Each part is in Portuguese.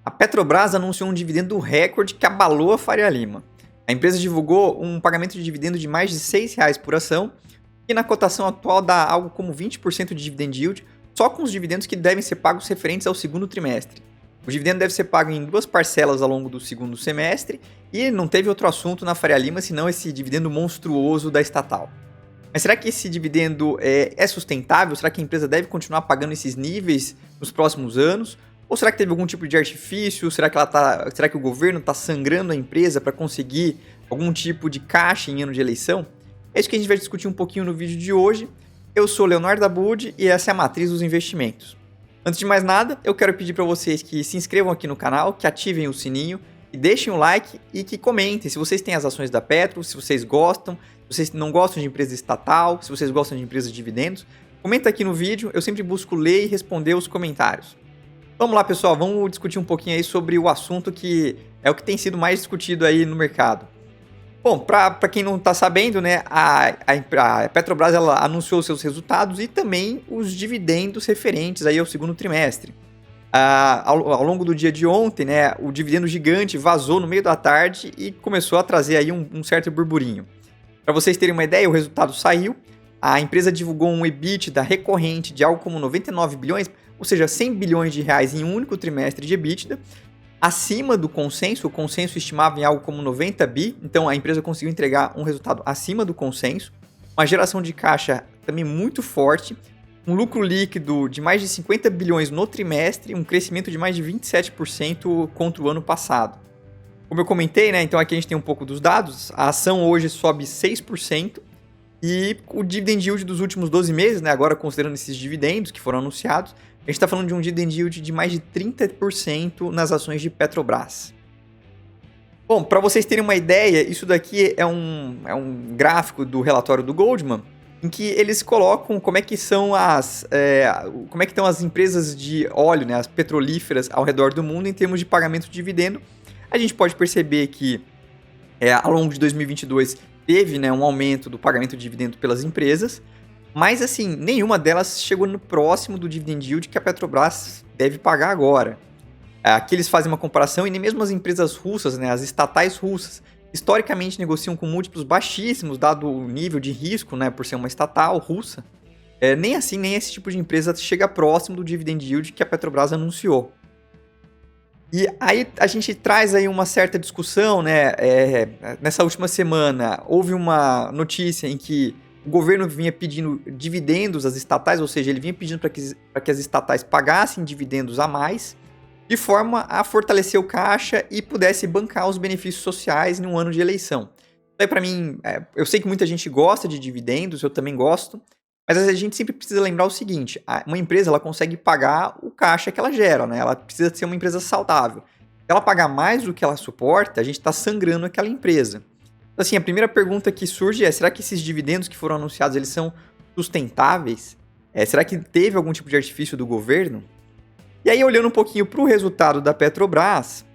A Petrobras anunciou um dividendo recorde que abalou a Faria Lima. A empresa divulgou um pagamento de dividendo de mais de R$ 6 por ação, que na cotação atual dá algo como 20% de dividend yield, só com os dividendos que devem ser pagos referentes ao segundo trimestre. O dividendo deve ser pago em 2 parcelas ao longo do segundo semestre e não teve outro assunto na Faria Lima senão esse dividendo monstruoso da estatal. Mas será que esse dividendo é sustentável? Será que a empresa deve continuar pagando esses níveis nos próximos anos? Ou será que teve algum tipo de artifício? Será que o governo está sangrando a empresa para conseguir algum tipo de caixa em ano de eleição? É isso que a gente vai discutir um pouquinho no vídeo de hoje. Eu sou Leonardo Abud e essa é a Matriz dos Investimentos. Antes de mais nada, eu quero pedir para vocês que se inscrevam aqui no canal, que ativem o sininho, que deixem o like e que comentem se vocês têm as ações da Petro, se vocês gostam, se vocês não gostam de empresa estatal, se vocês gostam de empresa de dividendos. Comenta aqui no vídeo, eu sempre busco ler e responder os comentários. Vamos lá, pessoal, vamos discutir um pouquinho aí sobre o assunto que é o que tem sido mais discutido aí no mercado. Bom, para quem não está sabendo, né, a Petrobras ela anunciou seus resultados e também os dividendos referentes aí ao segundo trimestre. Ao longo do dia de ontem, né, o dividendo gigante vazou no meio da tarde e começou a trazer aí um certo burburinho. Para vocês terem uma ideia, o resultado saiu, a empresa divulgou um EBITDA recorrente de algo como 99 bilhões, ou seja, 100 bilhões de reais em um único trimestre de EBITDA, acima do consenso. O consenso estimava em algo como 90 bi, então a empresa conseguiu entregar um resultado acima do consenso, uma geração de caixa também muito forte, um lucro líquido de mais de 50 bilhões no trimestre, um crescimento de mais de 27% contra o ano passado. Como eu comentei, né, então aqui a gente tem um pouco dos dados, a ação hoje sobe 6% e o dividend yield dos últimos 12 meses, né, agora considerando esses dividendos que foram anunciados, a gente está falando de um dividend yield de mais de 30% nas ações de Petrobras. Bom, para vocês terem uma ideia, isso daqui é um gráfico do relatório do Goldman, em que eles colocam como é que estão as empresas de óleo, né, as petrolíferas ao redor do mundo em termos de pagamento de dividendo. A gente pode perceber que ao longo de 2022 teve, né, um aumento do pagamento de dividendo pelas empresas, mas assim, nenhuma delas chegou no próximo do dividend yield que a Petrobras deve pagar agora. Aqui eles fazem uma comparação e nem mesmo as empresas russas, né, as estatais russas, historicamente negociam com múltiplos baixíssimos, dado o nível de risco, né, por ser uma estatal russa. Nem esse tipo de empresa chega próximo do dividend yield que a Petrobras anunciou. E aí a gente traz aí uma certa discussão, né, nessa última semana houve uma notícia em que o governo vinha pedindo dividendos às estatais, ou seja, ele vinha pedindo para que as estatais pagassem dividendos a mais, de forma a fortalecer o caixa e pudesse bancar os benefícios sociais em um ano de eleição. Então, para mim, eu sei que muita gente gosta de dividendos, eu também gosto, mas a gente sempre precisa lembrar o seguinte, uma empresa ela consegue pagar o caixa que ela gera, né? Ela precisa ser uma empresa saudável. Se ela pagar mais do que ela suporta, a gente está sangrando aquela empresa. Assim, a primeira pergunta que surge é, será que esses dividendos que foram anunciados, eles são sustentáveis? Será que teve algum tipo de artifício do governo? E aí, olhando um pouquinho para o resultado da Petrobras,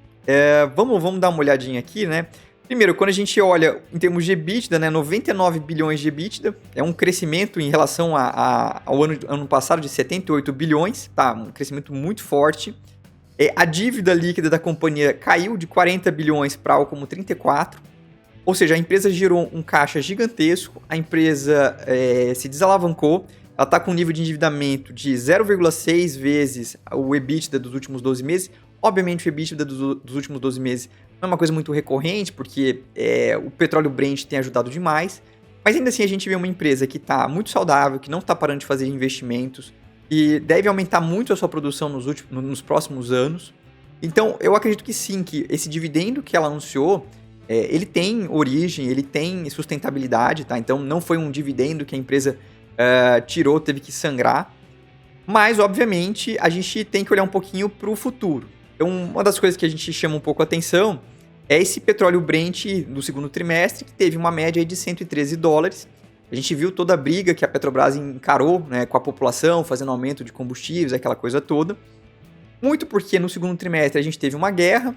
vamos dar uma olhadinha aqui, né? Primeiro, quando a gente olha em termos de EBITDA, né, 99 bilhões de EBITDA, é um crescimento em relação ao ano passado de 78 bilhões, tá? Um crescimento muito forte. A dívida líquida da companhia caiu de 40 bilhões para algo como 34. Ou seja, a empresa gerou um caixa gigantesco, a empresa se desalavancou, ela está com um nível de endividamento de 0,6 vezes o EBITDA dos últimos 12 meses. Obviamente, o EBITDA dos últimos 12 meses não é uma coisa muito recorrente, porque o petróleo Brent tem ajudado demais, mas ainda assim a gente vê uma empresa que está muito saudável, que não está parando de fazer investimentos, e deve aumentar muito a sua produção nos próximos anos. Então, eu acredito que sim, que esse dividendo que ela anunciou, ele tem origem, ele tem sustentabilidade, tá? Então não foi um dividendo que a empresa tirou, teve que sangrar. Mas, obviamente, a gente tem que olhar um pouquinho para o futuro. Então, uma das coisas que a gente chama um pouco a atenção é esse petróleo Brent do segundo trimestre, que teve uma média aí de $113. A gente viu toda a briga que a Petrobras encarou, né, com a população, fazendo aumento de combustíveis, aquela coisa toda. Muito porque no segundo trimestre a gente teve uma guerra.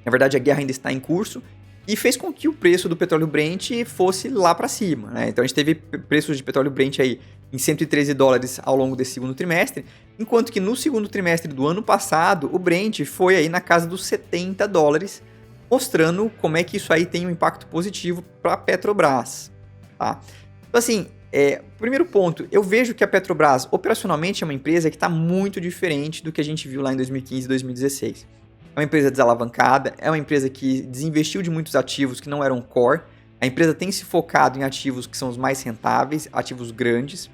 Na verdade, a guerra ainda está em curso. e fez com que o preço do petróleo Brent fosse lá para cima, né? Então a gente teve preços de petróleo Brent aí em $113 ao longo desse segundo trimestre, enquanto que no segundo trimestre do ano passado, o Brent foi aí na casa dos $70, mostrando como é que isso aí tem um impacto positivo para a Petrobras, tá? Então assim, primeiro ponto, eu vejo que a Petrobras operacionalmente é uma empresa que está muito diferente do que a gente viu lá em 2015 e 2016. É uma empresa desalavancada, é uma empresa que desinvestiu de muitos ativos que não eram core. A empresa tem se focado em ativos que são os mais rentáveis, ativos grandes.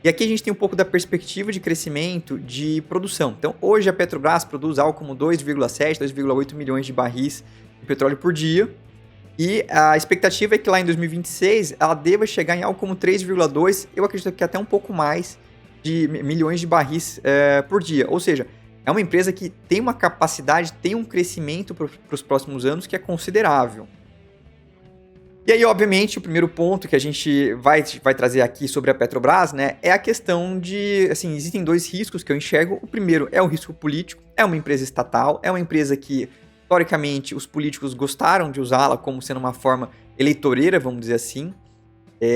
E aqui a gente tem um pouco da perspectiva de crescimento de produção. Então, hoje a Petrobras produz algo como 2,7, 2,8 milhões de barris de petróleo por dia. E a expectativa é que lá em 2026 ela deva chegar em algo como 3,2, eu acredito que até um pouco mais de milhões de barris por dia. Ou seja, é uma empresa que tem uma capacidade, tem um crescimento para os próximos anos que é considerável. E aí, obviamente, o primeiro ponto que a gente vai trazer aqui sobre a Petrobras, né, é a questão de, assim, existem dois riscos que eu enxergo. O primeiro é o risco político, é uma empresa estatal, é uma empresa que, historicamente, os políticos gostaram de usá-la como sendo uma forma eleitoreira, vamos dizer assim.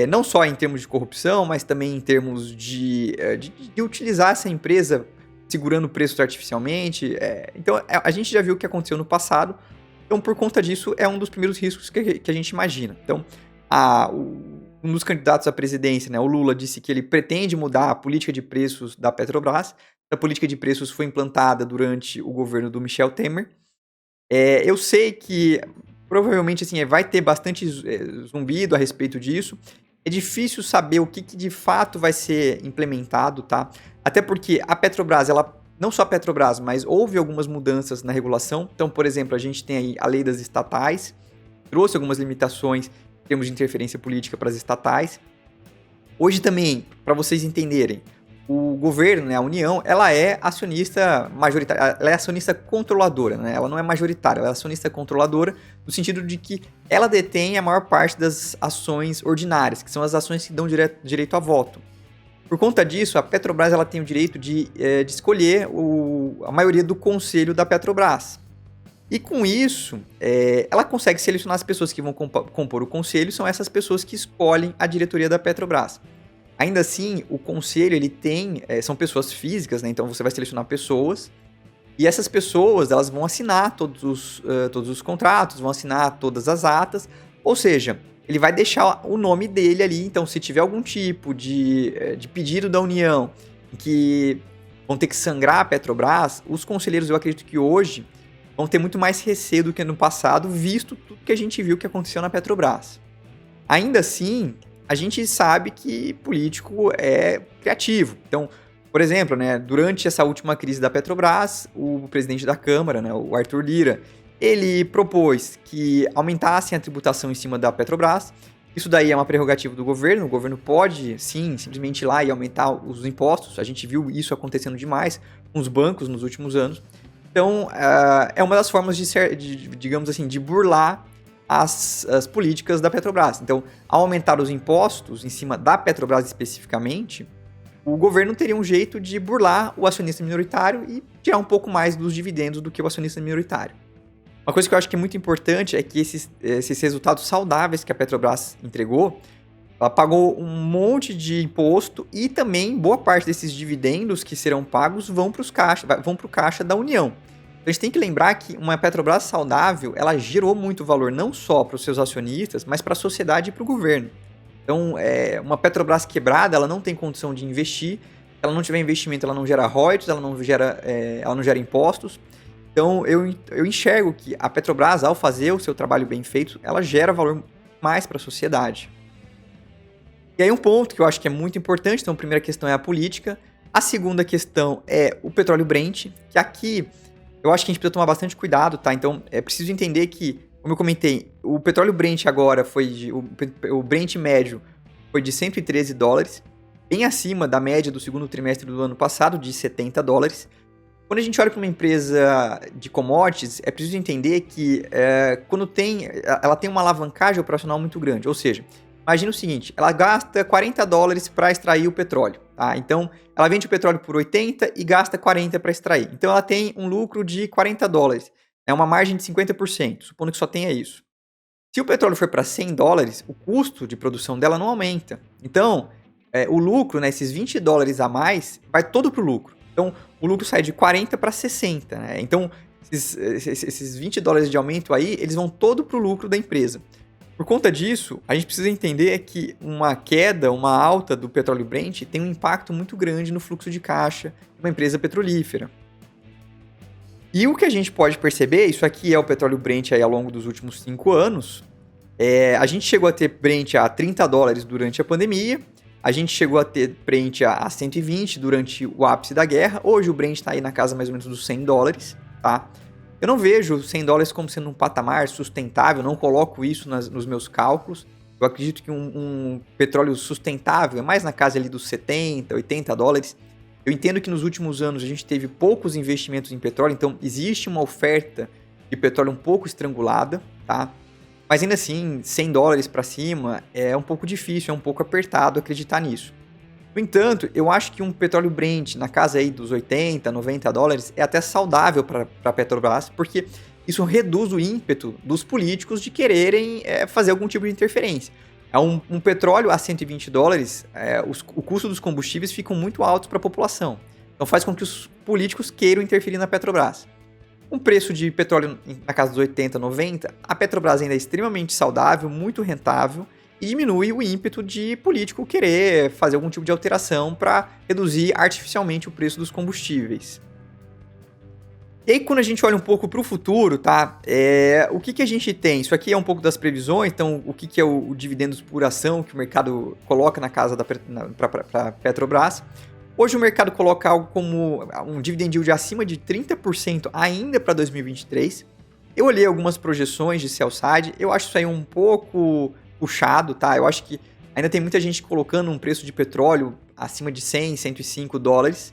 Não só em termos de corrupção, mas também em termos de utilizar essa empresa segurando preços artificialmente. Então, a gente já viu o que aconteceu no passado. Então, por conta disso, é um dos primeiros riscos que a gente imagina. Então, um dos candidatos à presidência, né, o Lula, disse que ele pretende mudar a política de preços da Petrobras. A política de preços foi implantada durante o governo do Michel Temer. Eu sei que provavelmente assim, vai ter bastante zumbido a respeito disso. É difícil saber o que de fato vai ser implementado, tá? Até porque a Petrobras, não só a Petrobras, mas houve algumas mudanças na regulação. Então, por exemplo, a gente tem aí a lei das estatais, trouxe algumas limitações em termos de interferência política para as estatais. Hoje também, para vocês entenderem, o governo, né, a União, ela é acionista majoritária, ela é acionista controladora, né? Ela não é majoritária, ela é acionista controladora, no sentido de que ela detém a maior parte das ações ordinárias, que são as ações que dão direito a voto. Por conta disso, a Petrobras ela tem o direito de escolher a maioria do conselho da Petrobras. E com isso, ela consegue selecionar as pessoas que vão compor o conselho, são essas pessoas que escolhem a diretoria da Petrobras. Ainda assim, o conselho ele são pessoas físicas, né? Então você vai selecionar pessoas e essas pessoas elas vão assinar todos os contratos, vão assinar todas as atas, ou seja, ele vai deixar o nome dele ali. Então, se tiver algum tipo de pedido da União que vão ter que sangrar a Petrobras, os conselheiros, eu acredito que hoje vão ter muito mais receio do que no passado, visto tudo que a gente viu que aconteceu na Petrobras. Ainda assim, a gente sabe que político é criativo. Então, por exemplo, né, durante essa última crise da Petrobras, o presidente da Câmara, né, o Arthur Lira, ele propôs que aumentassem a tributação em cima da Petrobras. Isso daí é uma prerrogativa do governo. O governo pode, sim, simplesmente ir lá e aumentar os impostos. A gente viu isso acontecendo demais com os bancos nos últimos anos. Então, é uma das formas digamos assim, de burlar as políticas da Petrobras. Então, ao aumentar os impostos em cima da Petrobras especificamente, o governo teria um jeito de burlar o acionista minoritário e tirar um pouco mais dos dividendos do que o acionista minoritário. Uma coisa que eu acho que é muito importante é que esses resultados saudáveis que a Petrobras entregou, ela pagou um monte de imposto e também boa parte desses dividendos que serão pagos vão para o caixa da União. A gente tem que lembrar que uma Petrobras saudável, ela gerou muito valor não só para os seus acionistas, mas para a sociedade e para o governo. Então, uma Petrobras quebrada, ela não tem condição de investir. Se ela não tiver investimento, ela não gera royalties, ela não gera impostos. Então, eu enxergo que a Petrobras, ao fazer o seu trabalho bem feito, ela gera valor mais para a sociedade. E aí um ponto que eu acho que é muito importante, então a primeira questão é a política. A segunda questão é o petróleo Brent, que aqui eu acho que a gente precisa tomar bastante cuidado, tá? Então, é preciso entender que, como eu comentei, o petróleo Brent agora o Brent médio foi de $113, bem acima da média do segundo trimestre do ano passado, de $70. Quando a gente olha para uma empresa de commodities, é preciso entender que ela tem uma alavancagem operacional muito grande. Ou seja, imagina o seguinte, ela gasta $40 para extrair o petróleo. Tá? Então, ela vende o petróleo por 80 e gasta 40 para extrair. Então, ela tem um lucro de $40. É uma margem de 50%, supondo que só tenha isso. Se o petróleo for para $100, o custo de produção dela não aumenta. Então, o lucro, né, esses $20 a mais, vai todo para o lucro. Então, o lucro sai de 40 para 60. Né? Então, esses $20 de aumento aí, eles vão todo para o lucro da empresa. Por conta disso, a gente precisa entender que uma queda, uma alta do petróleo Brent tem um impacto muito grande no fluxo de caixa de uma empresa petrolífera. E o que a gente pode perceber, isso aqui é o petróleo Brent aí ao longo dos últimos 5 anos, a gente chegou a ter Brent a $30 durante a pandemia, a gente chegou a ter Brent a 120 durante o ápice da guerra, hoje o Brent está aí na casa mais ou menos dos $100, tá? Eu não vejo $100 como sendo um patamar sustentável, não coloco isso nos meus cálculos. Eu acredito que um petróleo sustentável é mais na casa ali dos $70, $80. Eu entendo que nos últimos anos a gente teve poucos investimentos em petróleo, então existe uma oferta de petróleo um pouco estrangulada, tá? Mas ainda assim, $100 para cima é um pouco difícil, é um pouco apertado acreditar nisso. No entanto, eu acho que um petróleo Brent na casa aí dos $80, $90 é até saudável para a Petrobras, porque isso reduz o ímpeto dos políticos de quererem fazer algum tipo de interferência. Um petróleo a $120, o custo dos combustíveis ficam muito altos para a população. Então faz com que os políticos queiram interferir na Petrobras. Um preço de petróleo na casa dos 80, 90, a Petrobras ainda é extremamente saudável, muito rentável, e diminui o ímpeto de político querer fazer algum tipo de alteração para reduzir artificialmente o preço dos combustíveis. E aí, quando a gente olha um pouco para o futuro, tá? O que a gente tem? Isso aqui é um pouco das previsões, então o que é o dividendos por ação que o mercado coloca na casa para Petrobras. Hoje o mercado coloca algo como um dividend yield acima de 30% ainda para 2023. Eu olhei algumas projeções de sell side, eu acho isso aí um pouco puxado, tá? Eu acho que ainda tem muita gente colocando um preço de petróleo acima de $100, $105.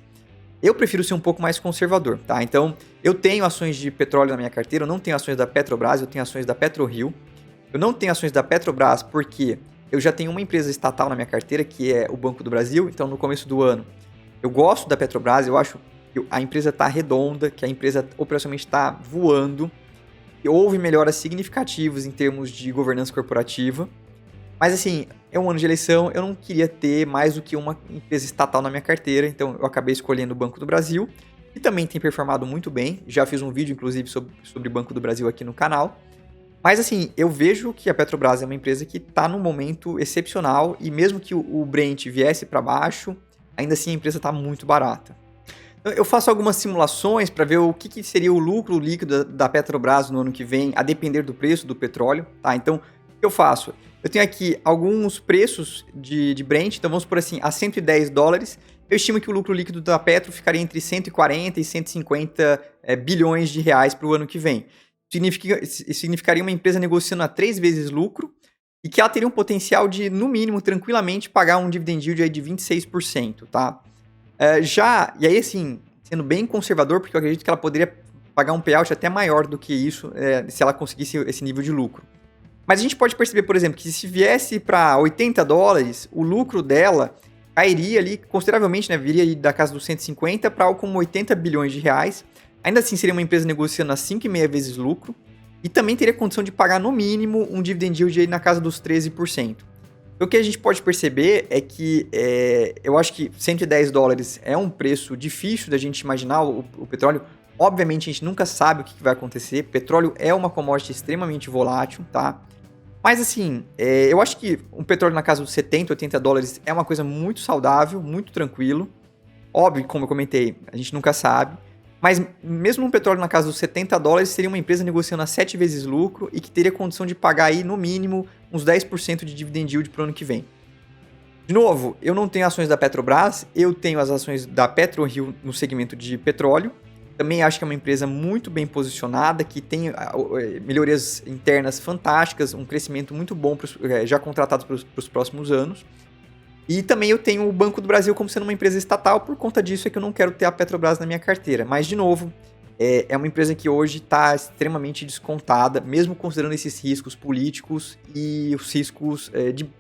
Eu prefiro ser um pouco mais conservador, tá? Então, eu tenho ações de petróleo na minha carteira, eu não tenho ações da Petrobras, eu tenho ações da PetroRio. Eu não tenho ações da Petrobras porque eu já tenho uma empresa estatal na minha carteira, que é o Banco do Brasil. Então, no começo do ano, eu gosto da Petrobras, eu acho que a empresa está redonda, que a empresa operacionalmente está voando, que houve melhoras significativas em termos de governança corporativa. Mas assim, é um ano de eleição, eu não queria ter mais do que uma empresa estatal na minha carteira, então eu acabei escolhendo o Banco do Brasil, que também tem performado muito bem. Já fiz um vídeo, inclusive, sobre o Banco do Brasil aqui no canal. Mas assim, eu vejo que a Petrobras é uma empresa que está num momento excepcional, e mesmo que o Brent viesse para baixo, ainda assim a empresa está muito barata. Eu faço algumas simulações para ver o que seria o lucro líquido da Petrobras no ano que vem, a depender do preço do petróleo, tá? Então, o que eu faço? Eu tenho aqui alguns preços de Brent, então vamos por assim, a $110. Eu estimo que o lucro líquido da Petro ficaria entre 140 e 150 bilhões de reais para o ano que vem. Significaria uma empresa negociando a 3 vezes lucro e que ela teria um potencial de, no mínimo, tranquilamente pagar um dividend yield aí de 26%, tá? E aí assim, sendo bem conservador, porque eu acredito que ela poderia pagar um payout até maior do que isso, se ela conseguisse esse nível de lucro. Mas a gente pode perceber, por exemplo, que se viesse para $80, o lucro dela cairia ali consideravelmente, né? Viria da casa dos 150 para algo como 80 bilhões de reais. Ainda assim, seria uma empresa negociando a 5,5 vezes lucro e também teria condição de pagar, no mínimo, um dividend yield aí na casa dos 13%. Então, o que a gente pode perceber é que eu acho que $110 é um preço difícil da gente imaginar o petróleo. Obviamente, a gente nunca sabe o que vai acontecer. Petróleo é uma commodity extremamente volátil, tá? Mas assim, eu acho que um petróleo na casa dos $70, $80 é uma coisa muito saudável, muito tranquilo. Óbvio, como eu comentei, a gente nunca sabe. Mas mesmo um petróleo na casa dos $70, seria uma empresa negociando a 7 vezes lucro e que teria condição de pagar aí, no mínimo, uns 10% de dividend yield para o ano que vem. De novo, eu não tenho ações da Petrobras, eu tenho as ações da PetroRio no segmento de petróleo. Também acho que é uma empresa muito bem posicionada, que tem melhorias internas fantásticas, um crescimento muito bom já contratado para os próximos anos. E também eu tenho o Banco do Brasil como sendo uma empresa estatal, por conta disso é que eu não quero ter a Petrobras na minha carteira. Mas, de novo, é uma empresa que hoje está extremamente descontada, mesmo considerando esses riscos políticos e os riscos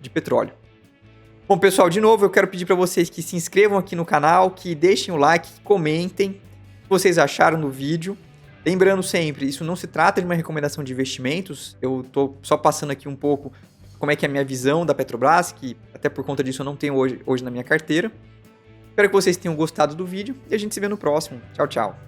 de petróleo. Bom, pessoal, de novo, eu quero pedir para vocês que se inscrevam aqui no canal, que deixem o like, que comentem o que vocês acharam do vídeo. Lembrando sempre, isso não se trata de uma recomendação de investimentos, eu tô só passando aqui um pouco como é que é a minha visão da Petrobras, que até por conta disso eu não tenho hoje na minha carteira. Espero que vocês tenham gostado do vídeo e a gente se vê no próximo. Tchau, tchau.